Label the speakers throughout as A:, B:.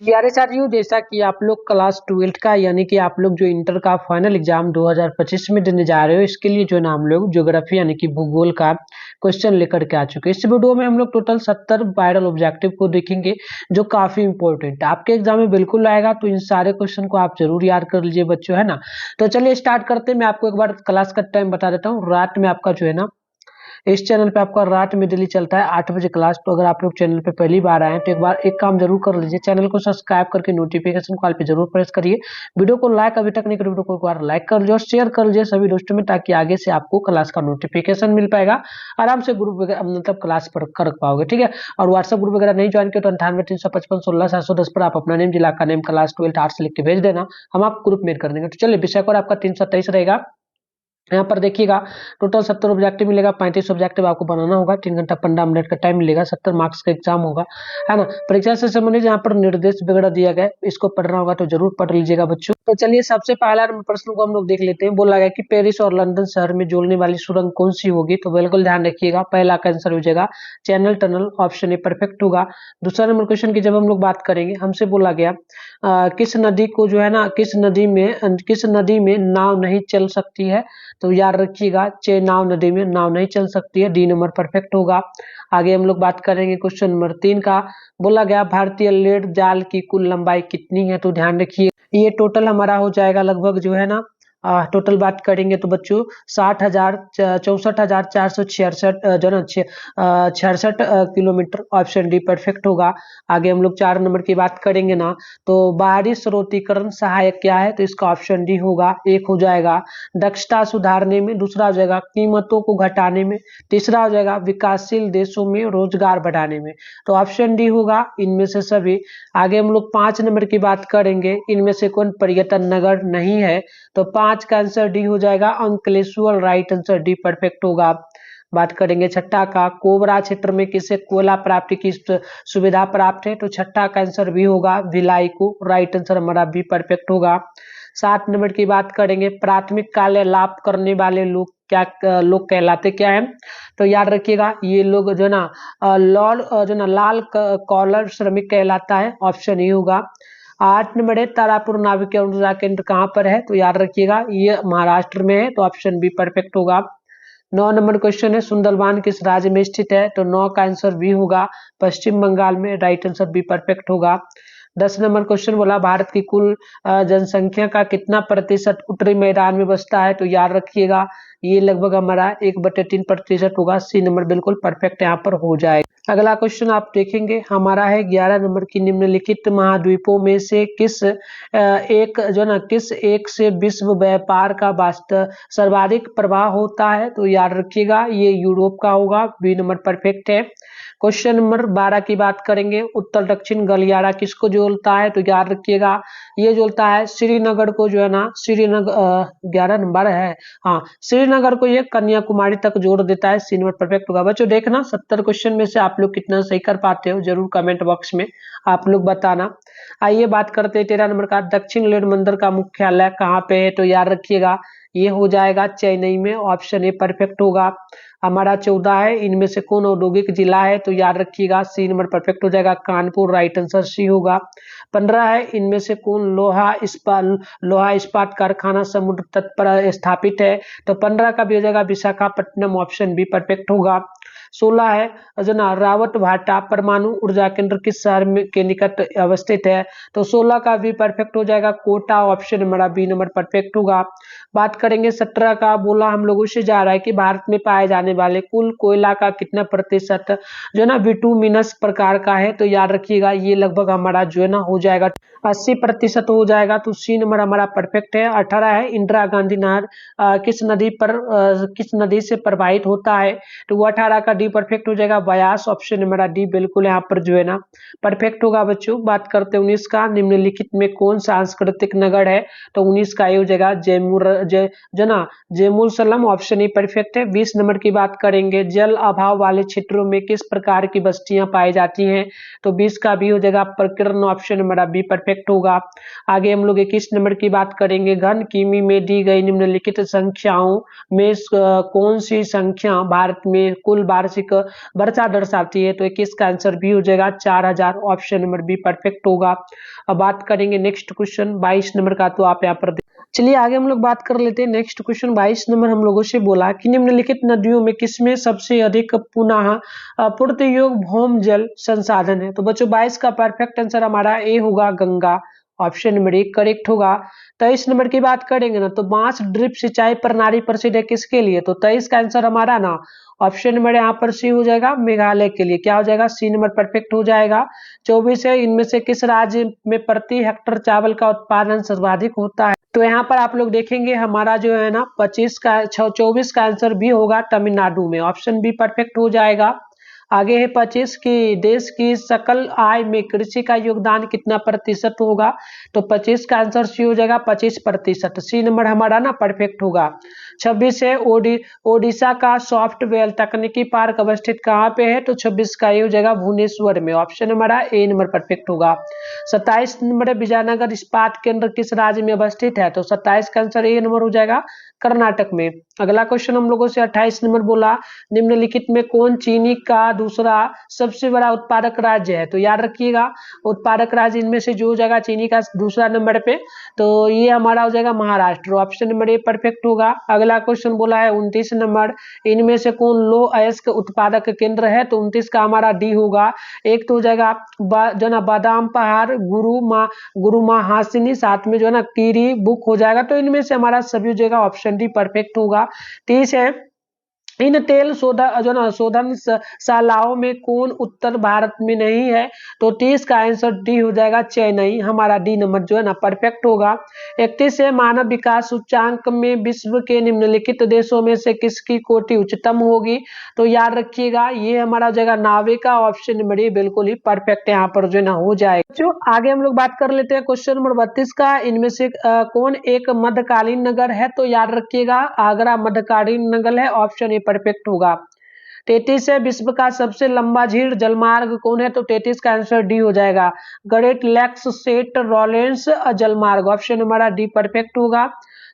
A: प्यारे साथियों, जैसा कि आप लोग क्लास 12 का यानी कि आप लोग जो इंटर का फाइनल एग्जाम 2025 में देने जा रहे हो, इसके लिए जो है ना हम लोग ज्योग्राफी यानी कि भूगोल का क्वेश्चन लेकर के आ चुके हैं। इस वीडियो में हम लोग टोटल 70 वायरल ऑब्जेक्टिव को देखेंगे जो काफी इंपॉर्टेंट है, आपके एग्जाम में बिल्कुल आएगा। तो इन सारे क्वेश्चन को आप जरूर याद कर लीजिए बच्चों, है ना। तो चलिए स्टार्ट करते हैं। मैं आपको एक बार क्लास का टाइम बता देता हूँ। रात में आपका जो है ना इस चैनल पे आपका रात में डेली चलता है 8 बजे क्लास। तो अगर आप लोग चैनल पे पहली बार आए हैं तो एक बार एक काम जरूर कर लीजिए, चैनल को सब्सक्राइब करके नोटिफिकेशन कॉल पे जरूर प्रेस करिए। वीडियो को लाइक अभी तक नहीं करिए, वीडियो को एक बार लाइक कर लीजिए और शेयर कर लीजिए सभी दोस्तों में, ताकि आगे से आपको क्लास का नोटिफिकेशन मिल पाएगा। आराम से ग्रुप वगैरह मतलब क्लास पर कर पाओगे, ठीक है। और व्हाट्सएप ग्रुप वगैरह नहीं ज्वाइन किया तो 98 355 16 710 पर आप अपना नेम, जिला का नेम, क्लास 12 आर्ट्स लिख के भेज देना, हम आपको ग्रुप मेट कर देंगे। तो चलिए विषय कोड आपका 323 रहेगा। यहाँ पर देखिएगा टोटल 70 ऑब्जेक्टिव मिलेगा, 35 ऑब्जेक्टिव आपको बनाना होगा। 3 घंटा 15 मिनट का टाइम मिलेगा, 70 मार्क्स का एग्जाम होगा, है ना। परीक्षा से संबंधित यहाँ पर निर्देश वगैरह दिया गया है, इसको पढ़ना होगा तो जरूर पढ़ लीजिएगा बच्चों। तो चलिए सबसे पहला प्रश्न को हम लोग देख लेते हैं। बोला गया कि पेरिस और लंदन शहर में जोड़ने वाली सुरंग कौन सी होगी। तो बिल्कुल ध्यान रखिएगा, पहला का आंसर हो जाएगा channel tunnel, option a perfect होगा। दूसरा नंबर क्वेश्चन की जब हम लोग बात करेंगे, हमसे बोला गया किस नदी को जो है ना किस नदी में नाव नहीं चल सकती है। तो याद रखिएगा चेनाब नदी में नाव नहीं चल सकती है, डी नंबर परफेक्ट होगा। आगे हम लोग बात करेंगे क्वेश्चन नंबर 3 का। बोला गया भारतीय लेड जाल की कुल लंबाई कितनी है। तो ध्यान रखिए ये टोटल हमारा हो जाएगा लगभग जो है ना टोटल बात करेंगे तो बच्चों 64,466 जो ना 66 किलोमीटर, ऑप्शन डी परफेक्ट होगा। आगे हम लोग 4 नंबर की बात करेंगे ना, तो बाहरी स्रोतीकरण सहायक क्या है। तो इसका ऑप्शन डी होगा, एक हो जाएगा दक्षता सुधारने में, दूसरा हो जाएगा कीमतों को घटाने में, तीसरा हो जाएगा विकासशील देशों में रोजगार बढ़ाने में। तो ऑप्शन डी होगा इनमें से सभी। आगे हम लोग 5 नंबर की बात करेंगे, इनमें से कौन पर्यटन नगर नहीं है। तो 5 का आंसर डी हो जाएगा Ankleshwar, right answer D perfect होगा। बात करेंगे छठा का, कोबरा क्षेत्र में किसे कोयला प्राप्ति की सुविधा प्राप्त है। तो छठा का आंसर भी होगा भिलाई को, राइट आंसर हमारा बी परफेक्ट होगा। 7 नंबर की बात करेंगे, प्राथमिक कार्य लाभ करने वाले लोग लोग कहलाते क्या है। तो याद रखिएगा ये लोग जो ना लाल कॉलर श्रमिक कहलाता है, ऑप्शन ए होगा। 8 नंबर है तारापुर नाविक अनुसंधान केंद्र कहाँ पर है। तो याद रखिएगा ये महाराष्ट्र में है, तो ऑप्शन बी परफेक्ट होगा। 9 नंबर क्वेश्चन है सुंदरबान किस राज्य में स्थित है। तो 9 का आंसर बी होगा पश्चिम बंगाल में, राइट आंसर बी परफेक्ट होगा। 10 नंबर क्वेश्चन बोला भारत की कुल जनसंख्या का कितना प्रतिशत उत्तरी मैदान में बसता है। तो याद रखिएगा ये लगभग हमारा 1/3% होगा, सी नंबर बिल्कुल परफेक्ट यहाँ पर हो जाएगा। अगला क्वेश्चन आप देखेंगे हमारा है 11 नंबर की, निम्नलिखित महाद्वीपों में से किस एक से विश्व व्यापार का वास्तव सर्वाधिक प्रभाव होता है। तो याद रखिएगा ये यूरोप का होगा, बी नंबर परफेक्ट है। क्वेश्चन नंबर 12 की बात करेंगे, उत्तर दक्षिण गलियारा किसको जोड़ता है। तो याद रखिएगा ये जोड़ता है श्रीनगर को, जो है ना श्रीनगर 11 नंबर है, हाँ श्रीनगर को ये कन्याकुमारी तक जोड़ देता है, सी नंबर परफेक्ट होगा। बच्चों देखना 70 क्वेश्चन में से आप लोग कितना सही कर पाते हो, जरूर कमेंट बॉक्स में आप लोग बताना। आइए बात करते हैं 13 नंबर का, दक्षिण लेड मंदिर का मुख्यालय कहाँ पे है। तो याद रखिएगा ये हो जाएगा चेन्नई में, ऑप्शन ए परफेक्ट होगा। हमारा 14 है, इनमें से कौन औद्योगिक जिला है। तो याद रखिएगा सी नंबर परफेक्ट हो जाएगा कानपुर, राइट आंसर सी होगा। 15 है, इनमें से कौन लोहा इस्पात कारखाना समुद्र तट पर स्थापित है। तो 15 का भी हो जाएगा विशाखापट्टनम, ऑप्शन बी परफेक्ट होगा। 16 है जना रावत भाटा परमाणु ऊर्जा केंद्र किस शहर में के निकट अवस्थित है। तो 16 का भी परफेक्ट हो जाएगा कोटा, ऑप्शन हमारा बी नंबर परफेक्ट होगा। बात करेंगे 17 का, बोला हम लोगों से जा रहा है कि भारत में पाए जाने वाले कुल कोयला का कितना प्रतिशत जो है ना बिटुमिनस प्रकार का है। तो याद रखिएगा ये लगभग हमारा जो है ना हो जाएगा 80% हो जाएगा, तो सी नंबर हमारा परफेक्ट है। 18 है, इंदिरा गांधी नहर किस नदी से प्रवाहित होता है। तो वो 18 का डी परफेक्ट हो जाएगा ब्यास, ऑप्शन हमारा डी बिल्कुल यहाँ पर जो है ना परफेक्ट होगा। बच्चों बात करते हैं 19 का, निम्नलिखित में कौन सांस्कृतिक नगर है। तो 19 का ये हो जाएगा जयमुर जेमुल सलम, ऑप्शन ए परफेक्ट है। 20 नंबर की बात करेंगे, जल अभाव वाले क्षेत्रों में किस प्रकार की बस्तियां पाई जाती हैं, तो 20 का बी हो जाएगा प्रकीर्ण, ऑप्शन नंबर बी परफेक्ट होगा। आगे हम लोग 21 नंबर की बात करेंगे, घन किमी में दी गई निम्नलिखित संख्याओं में कौन सी संख्या भारत में कुल वार्षिक वर्षा दर्शाती है, तो 21 का आंसर बी हो जाएगा 4000, ऑप्शन नंबर बी परफेक्ट होगा। अब बात करेंगे नेक्स्ट क्वेश्चन 22 नंबर का, तो आप यहाँ पर चलिए आगे हम लोग बात कर लेते हैं। नेक्स्ट क्वेश्चन 22 नंबर हम लोगों से बोला कि निम्नलिखित नदियों में किसमें सबसे अधिक पुनः पूर्त योग्य भौम जल संसाधन है, तो बच्चों 22 का परफेक्ट आंसर हमारा ए होगा Ganga, option number A correct होगा। 23 नंबर की बात करेंगे ना, तो बांस ड्रिप सिंचाई प्रणाली प्रसिद्ध है किसके लिए, तो 23 का आंसर हमारा ना ऑप्शन नंबर यहाँ पर सी हो जाएगा, मेघालय के लिए। क्या हो जाएगा, सी नंबर परफेक्ट हो जाएगा। 24 है, इनमें से किस राज्य में प्रति हेक्टर चावल का उत्पादन सर्वाधिक होता है, तो यहाँ पर आप लोग देखेंगे हमारा जो है ना 24 का आंसर भी होगा तमिलनाडु में, ऑप्शन बी परफेक्ट हो जाएगा। आगे है 25 की देश की सकल आय में कृषि का योगदान कितना प्रतिशत होगा, तो 25 का आंसर सी हो जाएगा 25%, सी नंबर हमारा ना परफेक्ट होगा। 26 है ओडिशा का सॉफ्टवेयर तकनीकी पार्क अवस्थित कहाँ पे है, तो 26 का ये हो जाएगा भुवनेश्वर में, ऑप्शन हमारा ए नंबर परफेक्ट होगा। 27 नंबर है विजयनगर इस्पात केंद्र किस राज्य में अवस्थित है, तो 27 का आंसर ए नंबर हो जाएगा कर्नाटक में। अगला क्वेश्चन हम लोगों से 28 नंबर बोला, निम्नलिखित में कौन चीनी का दूसरा सबसे बड़ा उत्पादक राज्य है, तो याद रखिएगा उत्पादक राज्य इनमें से जो हो जाएगा चीनी का दूसरा नंबर पे, तो ये हमारा हो जाएगा Maharashtra, option number a perfect होगा। अगला क्वेश्चन बोला है 29 नंबर, इनमें से कौन लो अयस्क उत्पादक केंद्र है, तो 29 का हमारा डी होगा। एक तो हो जाएगा जो ना बादाम पहाड़, गुरु माँ हासिनी, साथ में जो है ना कीरी बुक हो जाएगा, तो इनमें से हमारा सभी हो जाएगा ऑप्शन डी परफेक्ट होगा। 30 है, इन तेल शोधन शालाओं में कौन उत्तर भारत में नहीं है, तो 30 का आंसर डी हो जाएगा चेन्नई, हमारा डी नंबर जो है ना परफेक्ट होगा। 31 है, मानव विकास सूचकांक में विश्व के निम्नलिखित देशों में से किसकी कोटि उच्चतम होगी, तो याद रखिएगा ये हमारा हो जाएगा नार्वे का, ऑप्शन नंबर ए बिल्कुल ही परफेक्ट यहाँ पर जो है ना हो जाएगा। जो आगे हम लोग बात कर लेते हैं क्वेश्चन नंबर 32 का, इनमें से कौन एक मध्यकालीन नगर है, तो याद रखिएगा आगरा मध्यकालीन नगर है, ऑप्शन ए परफेक्ट होगा। 33 है, विश्व का सबसे लंबा झील जलमार्ग कौन है, तो 33 का आंसर डी हो जाएगा ग्रेट लेक्स सेंट लॉरेंस जलमार्ग, ऑप्शन हमारा डी परफेक्ट होगा।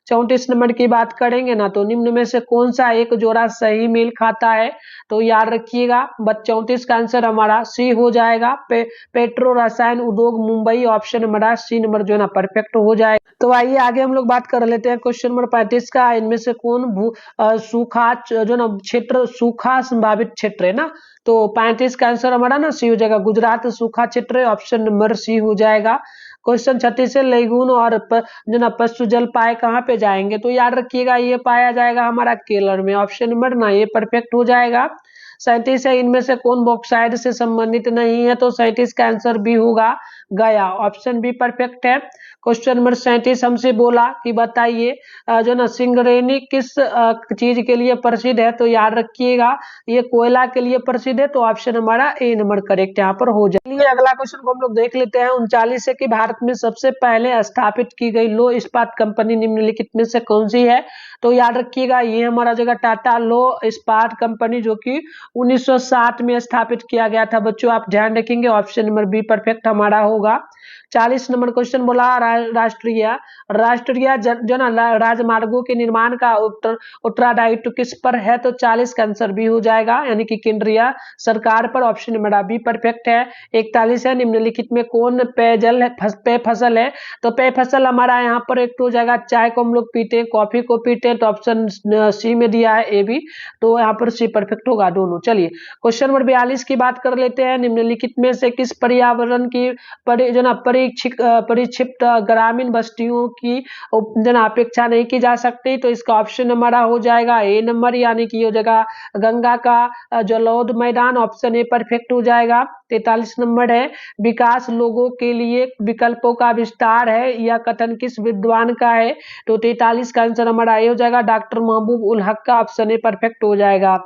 A: 34 नंबर की बात करेंगे ना, तो निम्न में से कौन सा एक जोड़ा सही मेल खाता है, तो याद रखिएगा 34 का आंसर हमारा सी हो जाएगा पेट्रो रसायन उद्योग मुंबई, ऑप्शन हमारा सी नंबर जो है ना परफेक्ट हो जाएगा। तो आइए आगे हम लोग बात कर लेते हैं क्वेश्चन नंबर 35 का, इनमें से कौन सूखा जो ना क्षेत्र सूखा संभावित क्षेत्र है ना, तो 35 का आंसर हमारा ना सी हो जाएगा गुजरात सूखा क्षेत्र है, ऑप्शन नंबर सी हो जाएगा। क्वेश्चन 36 है, लेगून और जो ना पशु जल पाए कहाँ पे जाएंगे, तो याद रखिएगा ये पाया जाएगा हमारा केरल में, ऑप्शन नंबर ना ये परफेक्ट हो जाएगा। 37 है, इनमें से कौन बॉक्साइड से संबंधित नहीं है, तो 37 का आंसर भी होगा गया, ऑप्शन बी परफेक्ट है। क्वेश्चन नंबर 37 हमसे बोला कि बताइए जो ना सिंगरेनी किस चीज के लिए प्रसिद्ध है, तो याद रखिएगा ये कोयला के लिए प्रसिद्ध है, तो ऑप्शन हमारा ए नंबर करेक्ट यहाँ पर हो जाए। अगला क्वेश्चन को हम लोग देख लेते हैं। 39 है कि भारत में सबसे पहले स्थापित की गई लो इस्पात कंपनी निम्नलिखित में से कौन सी है, तो याद रखिएगा ये हमारा जगह टाटा लो इस्पात कंपनी जो कि 1960 में स्थापित किया गया था। बच्चों आप ध्यान रखेंगे ऑप्शन नंबर बी परफेक्ट हमारा होगा। 40 नंबर क्वेश्चन बोला राष्ट्रीय राजमार्गों के निर्माण का उत्तरदायित्व किस पर है, तो 40 का आंसर भी हो जाएगा यानी कि केंद्रीय सरकार पर, ऑप्शन नंबर बी परफेक्ट है। 41 है, निम्नलिखित में कौन पेयजल है पेय फसल है, तो पेय फसल हमारा यहाँ पर एक तो हो जाएगा चाय को हम लोग पीते हैं, कॉफी को पीते हैं, तो ऑप्शन सी में दिया है ए भी, तो यहाँ पर सी परफेक्ट होगा दोनों। चलिए क्वेश्चन नंबर 42 की बात कर लेते हैं। निम्नलिखित में से किस पर्यावरण की जो ना परिक्षिप्त ग्रामीण बस्तियों की जो ना अपेक्षा नहीं की जा सकती, तो इसका ऑप्शन हमारा हो जाएगा ए नंबर यानी कि हो जाएगा गंगा का जलौद मैदान, ऑप्शन ए परफेक्ट हो जाएगा। 43 नंबर है, विकास लोगों के लिए विकल्पों का विस्तार है यह कथन किस विद्वान का है, तो 43 का आंसर हमारा ए हो जाएगा डॉक्टर महबूब उल हक का, ऑप्शन ए परफेक्ट हो जाएगा।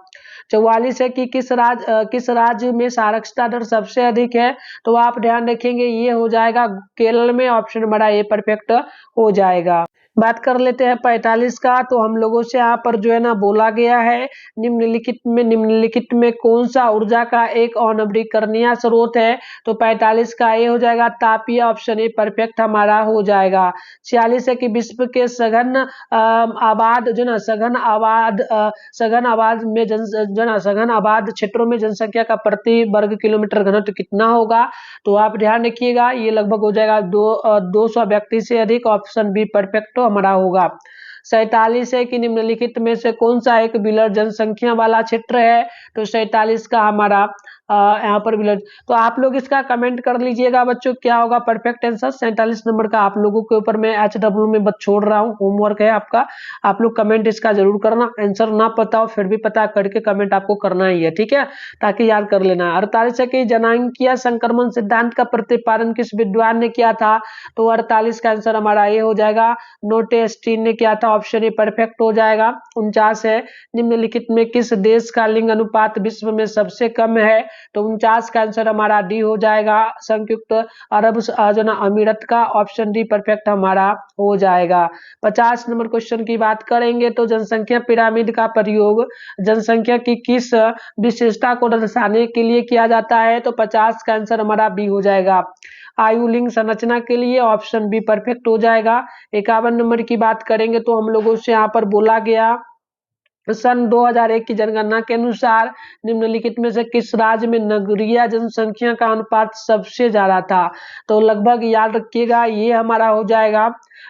A: 44 है कि किस राज्य में साक्षरता दर सबसे अधिक है, तो आप ध्यान रखेंगे ये हो जाएगा केरल में, ऑप्शन हमारा ए परफेक्ट हो जाएगा। बात कर लेते हैं 45 का। तो हम लोगों से यहाँ पर जो है ना बोला गया है निम्नलिखित में कौन सा ऊर्जा का एक अनवरीकरणीय स्रोत है। तो 45 का ये हो जाएगा तापीय, ऑप्शन ए परफेक्ट हमारा हो जाएगा। 46 है कि विश्व के आबाद जो ना सघन आबाद में जो ना सघन आबाद क्षेत्रों में जनसंख्या का प्रति वर्ग किलोमीटर घनत्व कितना होगा। तो आप ध्यान रखिएगा ये लगभग हो जाएगा 200 व्यक्ति से अधिक, ऑप्शन बी परफेक्ट हमारा होगा। 47 है कि निम्नलिखित में से कौन सा एक विरल जनसंख्या वाला क्षेत्र है। तो 47 का हमारा यहाँ पर विलेज। तो आप लोग इसका कमेंट कर लीजिएगा बच्चों क्या होगा परफेक्ट आंसर। 47 नंबर का आप लोगों के ऊपर मैं HW में बस छोड़ रहा हूँ, होमवर्क है आपका। आप लोग कमेंट इसका जरूर करना, आंसर ना पता हो फिर भी पता करके कमेंट आपको करना ही है, ठीक है, ताकि याद कर लेना। 48 है कि जनांकीय संक्रमण सिद्धांत का प्रतिपादन किस विद्वान ने किया था। तो 48 का आंसर हमारा ये हो जाएगा नोटेस्टीन ने किया था, ऑप्शन ए परफेक्ट हो जाएगा। 49 है निम्नलिखित में किस देश का लिंग अनुपात विश्व में सबसे कम है। तो 49 का आंसर हमारा डी हो जाएगा संयुक्त अरब अमीरत का, ऑप्शन डी परफेक्ट हमारा हो जाएगा। 50 नंबर क्वेश्चन की बात करेंगे तो जनसंख्या पिरामिड का प्रयोग जनसंख्या की किस विशेषता को दर्शाने के लिए किया जाता है। तो 50 का आंसर हमारा बी हो जाएगा आयु लिंग संरचना के लिए, ऑप्शन बी परफेक्ट हो जाएगा। 51 नंबर की बात करेंगे तो हम लोगों से यहाँ पर बोला गया सन 2001 की जनगणना के अनुसार निम्नलिखित में से किस राज्य में नगरीय जनसंख्या का अनुपात सबसे ज्यादा था। तो लगभग याद रखिएगा ये हमारा हो जाएगा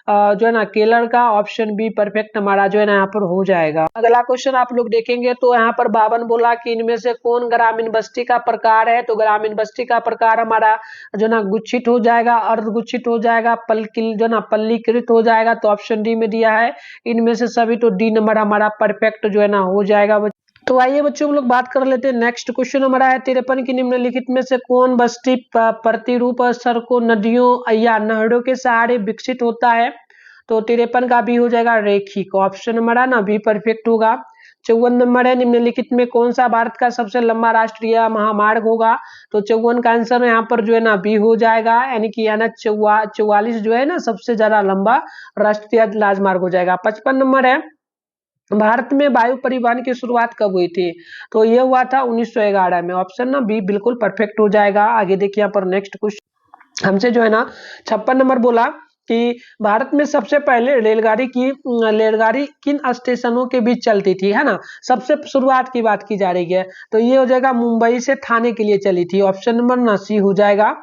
A: जो है ना केरल का, ऑप्शन बी परफेक्ट हमारा जो है ना यहाँ पर हो जाएगा। अगला क्वेश्चन आप लोग देखेंगे तो यहाँ पर 52 बोला कि इनमें से कौन ग्रामीण बस्ती का प्रकार है। तो ग्रामीण बस्ती का प्रकार हमारा जो ना गुच्छित हो जाएगा, अर्धगुच्छित हो जाएगा, पलकिल जो ना पल्लीकृत हो जाएगा। तो ऑप्शन डी में दिया है इनमें से सभी, तो डी नंबर हमारा परफेक्ट जो है ना हो जाएगा। तो आइए बच्चों हम लोग बात कर लेते हैं। नेक्स्ट क्वेश्चन हमारा है 53 की निम्नलिखित में से कौन बस्ती प्रतिरूप सड़कों नदियों या नहरों के सहारे विकसित होता है। तो 53 का भी हो जाएगा रेखिक, ऑप्शन हमारा ना भी परफेक्ट होगा। 54 नंबर है निम्नलिखित में कौन सा भारत का सबसे लंबा राष्ट्रीय महामार्ग होगा। तो 54 का आंसर यहाँ पर जो है ना बी हो जाएगा, यानी कि NH 44 जो है ना सबसे ज्यादा लंबा राष्ट्रीय राजमार्ग हो जाएगा। 55 नंबर है भारत में वायु परिवहन की शुरुआत कब हुई थी। तो ये हुआ था 1911 में, ऑप्शन ना बी बिल्कुल परफेक्ट हो जाएगा। आगे देखिए यहाँ पर नेक्स्ट क्वेश्चन हमसे जो है ना 56 नंबर बोला कि भारत में सबसे पहले रेलगाड़ी किन स्टेशनों के बीच चलती थी, है ना। सबसे शुरुआत की बात की जा रही है तो ये हो जाएगा मुंबई से थाने के लिए चली थी, ऑप्शन नंबर ना सी हो जाएगा।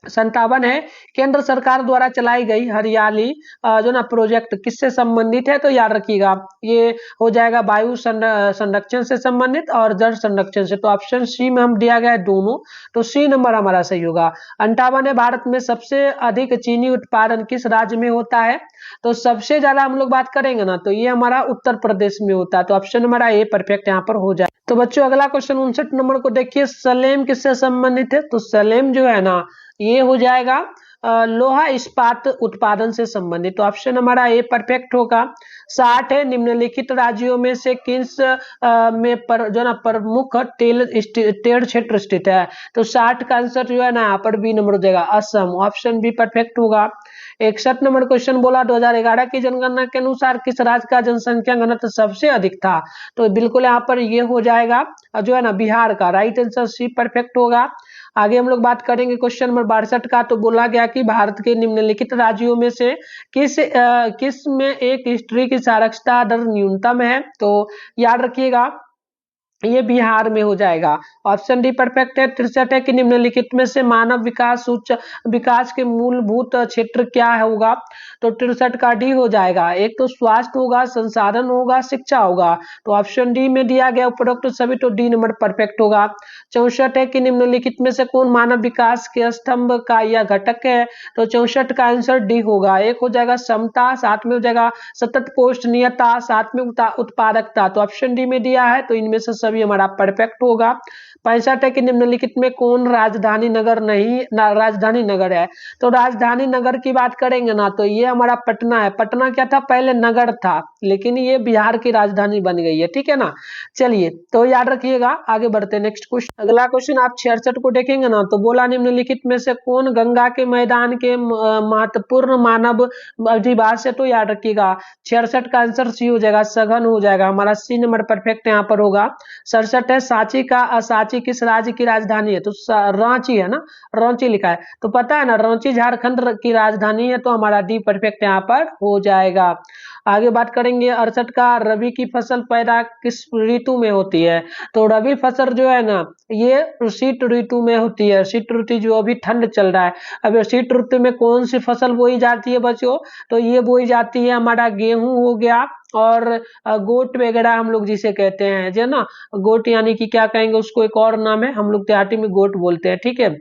A: 57 है केंद्र सरकार द्वारा चलाई गई हरियाली जो ना प्रोजेक्ट किससे संबंधित है। तो याद रखिएगा ये हो जाएगा वायु संरक्षण से संबंधित और जल संरक्षण से। तो ऑप्शन सी में हम दिया गया है दोनों, तो सी नंबर हमारा सही होगा। 58 है भारत में सबसे अधिक चीनी उत्पादन किस राज्य में होता है। तो सबसे ज्यादा हम लोग बात करेंगे ना तो ये हमारा उत्तर प्रदेश में होता है, तो ऑप्शन हमारा ए परफेक्ट यहाँ पर हो जाए। तो बच्चों अगला क्वेश्चन 59 नंबर को देखिए, सलेम किससे संबंधित है। तो सलेम जो है ना ये हो जाएगा लोहा इस्पात उत्पादन से संबंधित, तो ऑप्शन हमारा ए परफेक्ट होगा। 60 है निम्नलिखित राज्यों में से किस में पर जो ना प्रमुख तेल क्षेत्र स्थित है। तो 60 का आंसर जो है ना यहाँ पर बी नंबर हो जाएगा असम, ऑप्शन बी परफेक्ट होगा। 61 नंबर क्वेश्चन बोला 2011 की जनगणना के अनुसार किस राज्य का जनसंख्या घनत्व सबसे अधिक था। तो बिल्कुल यहाँ पर ये हो जाएगा जो है ना बिहार का, राइट आंसर सी परफेक्ट होगा। आगे हम लोग बात करेंगे क्वेश्चन नंबर 62 का। तो बोला गया कि भारत के निम्नलिखित राज्यों में से किस में एक स्त्री की साक्षरता दर न्यूनतम है। तो याद रखिएगा ये बिहार में हो जाएगा, ऑप्शन डी परफेक्ट है। 63 है कि निम्नलिखित में से मानव विकास उच्च विकास के मूलभूत क्षेत्र क्या होगा। तो 63 का डी हो जाएगा, एक तो स्वास्थ्य होगा, संसाधन होगा, शिक्षा होगा। तो ऑप्शन डी में दिया गया उपरोक्त सभी, तो डी नंबर परफेक्ट होगा। 64 है कि निम्नलिखित में से कौन मानव विकास के स्तंभ का यह घटक है। तो 64 का आंसर डी होगा, एक हो जाएगा समता, साथ में हो जाएगा सतत पोषणीयता, साथ में उत्पादकता। तो ऑप्शन डी में दिया है तो इनमें से सभी हमारा परफेक्ट होगा। 65 है कि निम्नलिखित में कौन राजधानी नगर नहीं राजधानी नगर है। तो राजधानी नगर की बात करेंगे ना तो ये हमारा पटना है। पटना क्या था, पहले नगर था, लेकिन ये बिहार की राजधानी बन गई है, ठीक है ना। चलिए तो याद रखिएगा, आगे बढ़ते हैं नेक्स्ट क्वेश्चन। अगला क्वेश्चन आप 66 को देखेंगे ना तो बोला निम्नलिखित में से कौन गंगा के मैदान के महत्वपूर्ण मानव अधिवास है। तो याद रखिएगा 66 का आंसर सी हो जाएगा, सघन हो जाएगा हमारा, सी नंबर परफेक्ट यहाँ पर होगा। 67 है सांची का, सांची किस राज्य की राजधानी है, तो रांची है ना, रांची लिखा है तो पता है ना, रांची झारखंड की राजधानी है, तो हमारा डी परफेक्ट यहाँ पर हो जाएगा। आगे बात करेंगे 68 का, रबी की फसल पैदा किस ऋतु में होती है। तो रबी फसल जो है ना ये शीत ऋतु में होती है। शीत ऋतु जो अभी ठंड चल रहा है, अब शीत ऋतु में कौन सी फसल बोई जाती है बच्चों, तो ये बोई जाती है हमारा गेहूं हो गया और गोट वगैरह हम लोग जिसे कहते हैं जो ना, गोट यानी कि क्या कहेंगे उसको, एक और नाम है, हम लोग देहाती में गोट बोलते हैं, ठीक है।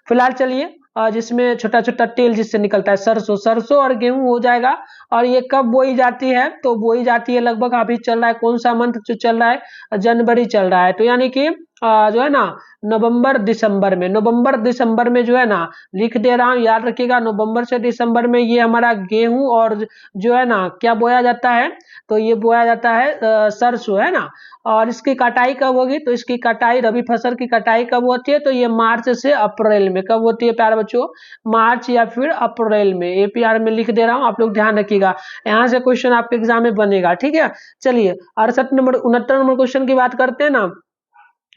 A: फिलहाल चलिए जिसमें छोटा छोटा तेल जिससे निकलता है, सरसों, सरसों और गेहूं हो जाएगा। और ये कब बोई जाती है, तो बोई जाती है लगभग अभी चल रहा है, कौन सा मंथ जो चल रहा है, जनवरी चल रहा है, तो यानी कि जो है ना नवंबर दिसंबर में, नवंबर दिसंबर में जो है ना, लिख दे रहा हूँ याद रखिएगा, नवंबर से दिसंबर में ये हमारा गेहूं और जो है ना क्या बोया जाता है, तो ये बोया जाता है सरसों, है ना। और इसकी कटाई कब होगी, तो इसकी कटाई, रबी फसल की कटाई कब होती है, तो ये मार्च से अप्रैल में, कब होती है प्यारे बच्चों, मार्च या फिर अप्रैल में, एपीआर में लिख दे रहा हूँ, आप लोग ध्यान रखिएगा, यहाँ से क्वेश्चन आपके एग्जाम में बनेगा, ठीक है। चलिए 69 नंबर क्वेश्चन की बात करते हैं ना,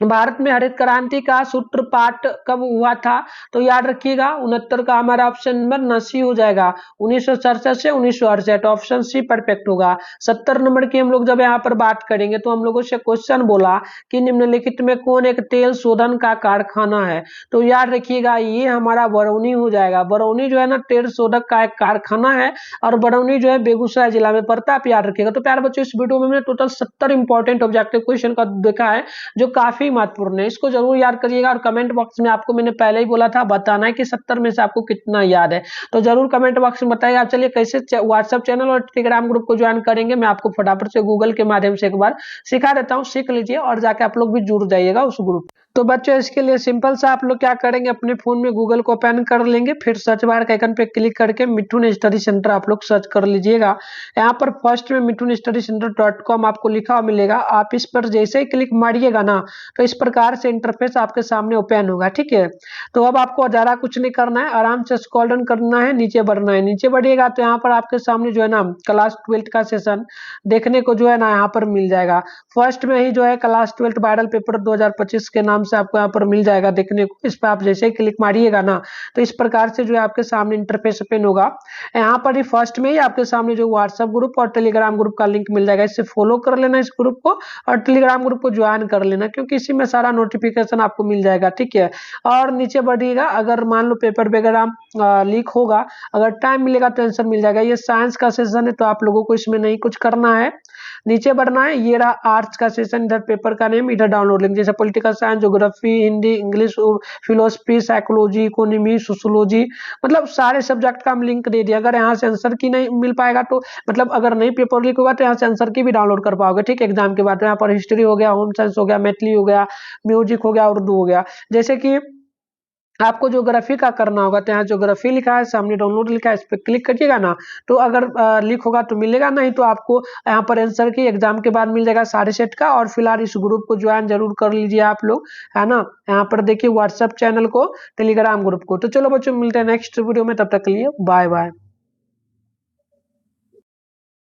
A: भारत में हरित क्रांति का सूत्रपात कब हुआ था, तो याद रखिएगा 69 का हमारा ऑप्शन नंबर नसी हो जाएगा, 1967 से 1968, ऑप्शन सी परफेक्ट होगा। 70 नंबर की हम लोग जब यहाँ पर बात करेंगे तो हम लोगों से क्वेश्चन बोला कि निम्नलिखित में कौन एक तेल शोधन का कारखाना है, तो याद रखिएगा ये हमारा बरौनी हो जाएगा। बरौनी जो है ना तेल शोधक का एक कारखाना है, और बरौनी जो है बेगूसराय जिला में पड़ता है, आप याद रखिएगा। तो प्यारे बच्चों इस वीडियो में मैंने टोटल 70 इंपॉर्टेंट ऑब्जेक्टिव क्वेश्चन का देखा है जो काफी महत्वपूर्ण है, इसको जरूर याद करिएगा। और कमेंट बॉक्स में आपको मैंने पहले ही बोला था बताना है कि 70 में से आपको कितना याद है, तो जरूर कमेंट बॉक्स में बताइएगा। आप चलिए कैसे व्हाट्सएप चैनल और टेलीग्राम ग्रुप को ज्वाइन करेंगे, मैं आपको फटाफट से गूगल के माध्यम से एक बार सिखा देता हूँ, सीख लीजिए और जाके आप लोग भी जुड़ जाइएगा उस ग्रुप। तो बच्चों इसके लिए सिंपल सा आप लोग क्या करेंगे, अपने फोन में गूगल को ओपन कर लेंगे, फिर सर्च बार के आइकन पे क्लिक करके मिठुन स्टडी सेंटर आप लोग सर्च कर लीजिएगा। यहाँ पर फर्स्ट में मिठुन स्टडी सेंटर .com आपको लिखा हुआ मिलेगा, आप इस पर जैसे ही क्लिक मारिएगा ना तो इस प्रकार से इंटरफेस आपके सामने ओपन होगा, ठीक है। तो अब आपको ज्यादा कुछ नहीं करना है, आराम से स्क्रॉल डाउन करना है, नीचे बढ़ना है। नीचे बढ़िएगा तो यहाँ पर आपके सामने जो है ना क्लास 12 का सेशन देखने को जो है ना यहाँ पर मिल जाएगा। फर्स्ट में ही जो है क्लास 12 वायरल पेपर 2025 के नाम से आपको यहाँ पर मिल जाएगा देखने को। इस पर आप जैसे ही क्लिक मारिएगा ना तो इस प्रकार से जो है आपके सामने इंटरफेस ओपन होगा। यहाँ पर ही फर्स्ट में ही आपके सामने जो व्हाट्सएप ग्रुप और टेलीग्राम ग्रुप का लिंक मिल जाएगा, इससे फॉलो कर लेना इस ग्रुप को और टेलीग्राम ग्रुप को ज्वाइन कर लेना, क्योंकि इसी में सारा नोटिफिकेशन आपको मिल जाएगा, ठीक है। और नीचे बढ़िएगा, अगर मान लो पेपर वगैरह लीक होगा, अगर टाइम मिलेगा तो आंसर मिल जाएगा। ये साइंस का सेशन है तो आप लोगों को इसमें नहीं कुछ करना है, नीचे बढ़ना है। ये रहा आर्ट्स का सेशन, इधर पेपर का नेम इधर डाउनलोड लिंक, जैसे political science, geography, Hindi, English, philosophy, psychology, economy, sociology, मतलब सारे सब्जेक्ट का हम लिंक दे दिया। अगर यहाँ से आंसर की नहीं मिल पाएगा तो मतलब अगर नहीं पेपर लीक होगा तो यहाँ से आंसर की भी डाउनलोड कर पाओगे, ठीक है। एग्जाम के बाद यहाँ पर हिस्ट्री हो गया, होम साइंस हो गया, मैथिली हो गया, म्यूजिक हो गया, उर्दू हो गया। जैसे कि आपको ज्योग्राफी का करना होगा तो यहाँ ज्योग्राफी लिखा है, सामने डाउनलोड लिखा है, इस पर क्लिक करिएगा ना तो अगर लिख होगा तो मिलेगा, नहीं तो आपको यहाँ पर आंसर की एग्जाम के बाद मिल जाएगा सारे सेट का। और फिलहाल इस ग्रुप को ज्वाइन जरूर कर लीजिए आप लोग, है ना। यहाँ पर देखिए व्हाट्सएप चैनल को, टेलीग्राम ग्रुप को। तो चलो बच्चों मिलते हैं नेक्स्ट वीडियो में, तब तक के लिए बाय बाय।